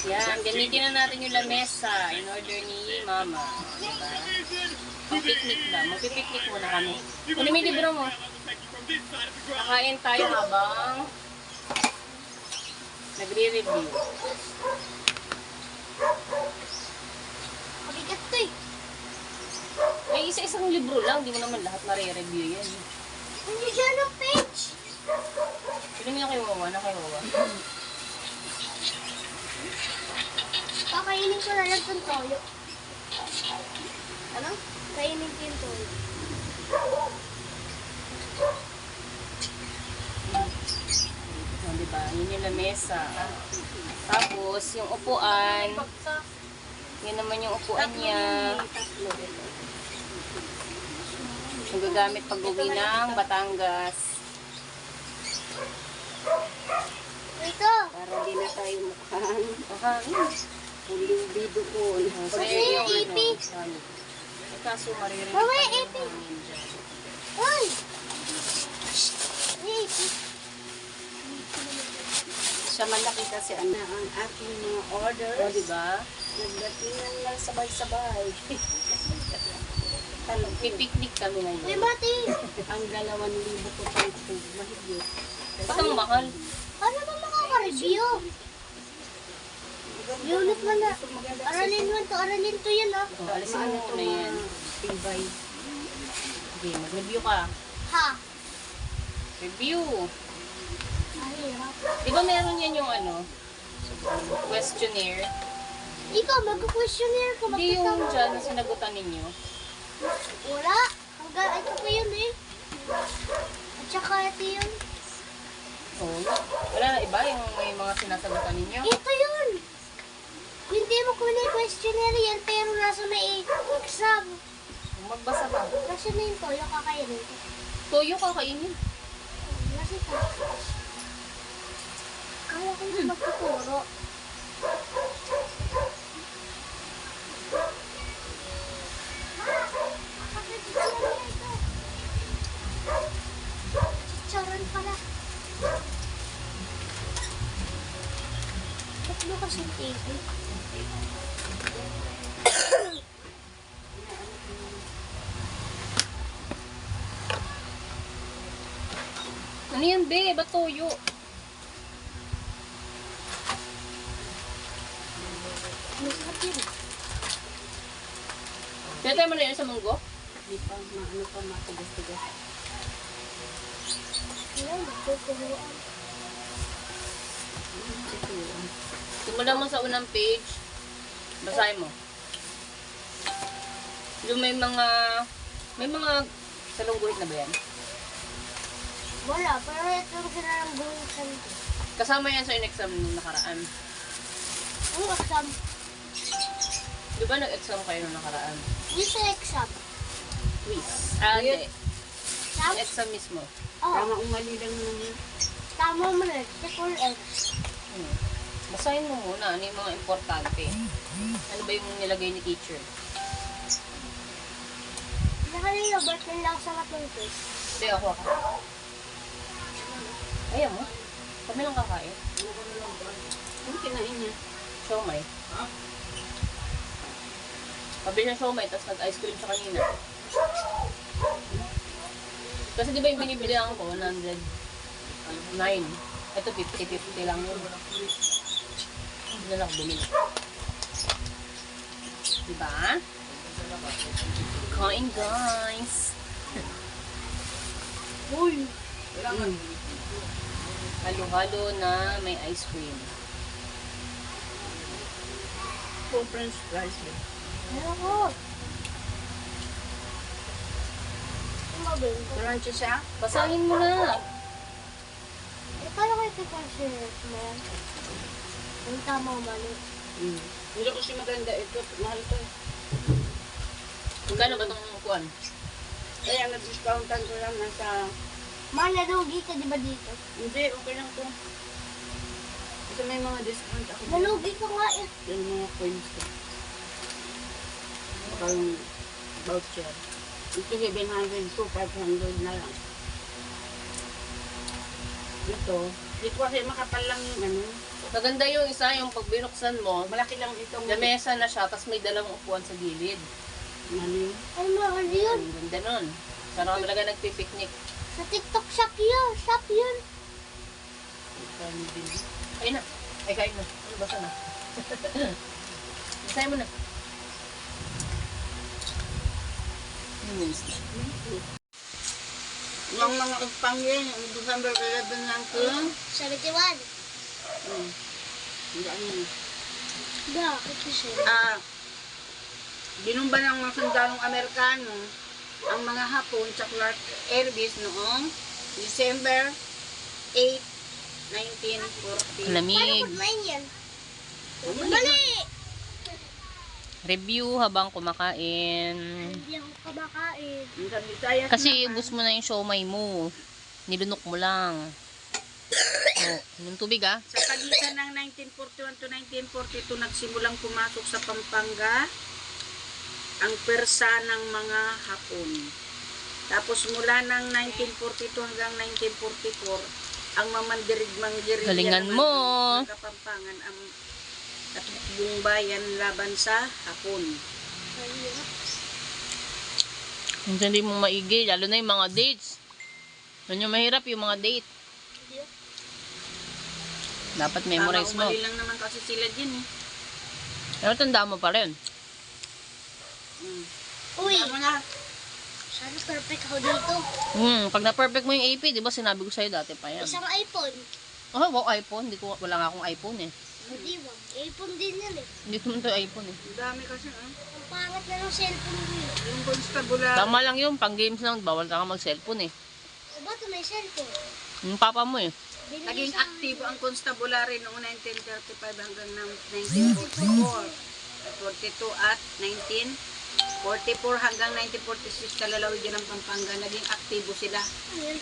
Yan, gamitin na natin yung lamesa in order ni Mama. Diba? Pang-picnic ba? Magpipiknik muna kami. Ano may libro mo? Nakain tayo habang nagre-review. Mabigat to eh. Ay, isa-isang libro lang. Hindi mo naman lahat nare-review yan. Hindi dyan ang page. Sino mo yung kay Wawa? Na kay Wawa? Kakainin ko na lang itong toyo. Ano? Kainin ko yung toyo. Oh, diba? Yun yung lamesa. Tapos, yung upuan. Yan naman yung upuan niya. Yung gagamit pag-uwi ng Batangas. Ito. Para di na tayo mukhang Mahangin. huling bidoon. Kasi yung ipi. Eh, kaso maririnig Mama, pa yung ipi. hangin dyan. Uy! Ipi. Sa malaki kasi ang aking mga orders. O, diba? Nagdatingan lang sabay-sabay. Pipiknik kami Uy, ngayon. Mati. Ang 2,000 ko pa ito. Mahigit. Ba't ang mahal? Paano ba makaka-review? Unit mo na. Aralin to yan ah. O, alisin mo na yan. Tibay. Okay, mag-review ka. Ha? Review. Ay, hirap. Di ba meron yan yung ano? Questionnaire? Ikaw, mag-questionnaire ko. Hindi yung dyan na sinagutan ninyo. Wala. Ito pa yun eh. At saka ito yun. Oo. Wala na iba yung may mga sinasagutan ninyo. Ito yun. Hindi mo ko na questionnaire yan, pero nasa may exam. Magbasa ka. Nasa na yung toyo kakainin ko. Toyo kakainin. Nasa ito. Kala ko na magtuturo. Chicharon pala. Tatlo kasi TV. Ano yan, be? Ba't toyo? Masarap yun. Pinatay mo na yun sa munggo? Di pa, maano pa, matugas-tugas. Wala, magtuturuan. Simulan mo sa unang page. Basahin mo. Yung may mga salong guhit na ba yan? Wala, pero ito ang ginarangguhin sa nito. Kasama yan sa in-exam nung nakaraan. Ang exam. Di ba nag-exam kayo nung nakaraan? Hindi sa exam. Quiz. Ah, hindi. Exam? Exam mismo. Oo. Tama, umali lang naman. Tama mo na. Check all X. Basahin mo muna ano yung mga importante. Ano ba yung nilagay ni teacher? Nakalila, ba't lang sa matuntos? Hindi, ako. Ayaw mo? Kami lang kakain. Ano kinain niya? Siomay. Pabili ng siomay, tapos nag-ice cream siya kanina. Kasi di ba yung binibili lang ko, 109. Ito 50 lang yun. Hindi na lang ako bumili. Diba? Kain guys! Uy! Halo-halo na may ice cream. Full french fries. Ano ko? Ano ba yun? Crunchy siya? Basahin mo na! Eh, paano kayo ito-consider mo yan? Yung tama o mali? Hindi kasi maganda ito. Mahal ito eh. Magkano ba itong kuwan? Kaya nag-discountan ko lang nasa... Nalugi ka di ba dito? Hindi, okay lang to. Kasi may mga discount ako. Nalugi ka nga eh. Yung mga coins ko. Saka yung voucher. Ito 700 to 500 na lang. Ito, Di ko kasi makapal lang yung ano. Maganda yung isa, yung pag binuksan mo, Malaki lang itong lamesa na siya, tapos may dalawang upuan sa gilid. ano yun. Ay, mahal yun. Ang ganda nun. Sarang talaga nagpipiknik. Sa TikTok shop yun. Shop yun. Kain na. Ay, kain na. Ano, basa na. Basahin mo na. Yung mga pangyan, yung December 11 lang ko. 71. Hindi ano yun. Bakit kasi? Binumba ng mga sundalong Amerikano ang mga Hapon sa Clark Air Base noong December 8, 1940. Lamig. Paano kumain yan? Mali! Review habang kumakain. Hindi ako kabakain. Yung sa Visayas Kasi naman, ubus mo na yung siomay mo. Nilunok mo lang. Oh, yung tubig ah. sa pagitan ng 1941 to 1942, nagsimulang pumasok sa Pampanga ang persa ng mga Hapon. Tapos mula ng 1942 hanggang 1944, ang mamandirigmang gerilya Galingan naman mo. ang Kapampangan ang at buong bayan laban sa Hapon. Minsan hindi mo maigi, lalo na yung mga dates. Yun yung mahirap, yung mga date. Dapat memorize mo. Mali lang naman kasi sila din eh. Pero tanda mo pa rin. Uy, Tama na. sana perfect ako dito. Pag na-perfect mo yung AP, di ba sinabi ko sa'yo dati pa yan. Isang iPhone. Oh, wow, iPhone. Wala nga akong iPhone eh. Hindi ba? iPhone din yan eh. Dito mo to iPhone eh. Ang dami kasi Ang pangat na ng cellphone ko yun. yung constabulary. Tama lang yun, pang games lang. Bawal ka mag-cellphone eh. Ba't may cellphone? Yung papa mo eh. Binili Naging sa akin. aktibo ang constabulary noong 1935 hanggang 1944. 42 at 1944 hanggang 1946 kalalawigan ng Pampanga. Naging aktibo sila. Ayun.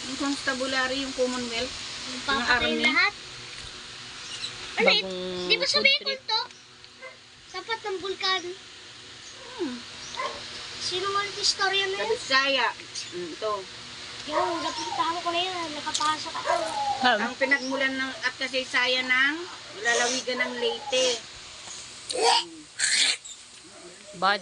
Yung constabulary, yung Commonwealth. Yung Mga papatay army. lahat. Ano yun? Bagong Di ba food sabihin ko trip. to? Tapat ng bulkan. Sino nga yung istorya na Sa yun? Bisaya. Ito. Yung napuntahan ko na yun. Nakapasok ako. Ang pinagmulan ng at kasaysayan ng lalawigan ng Leyte. Bad.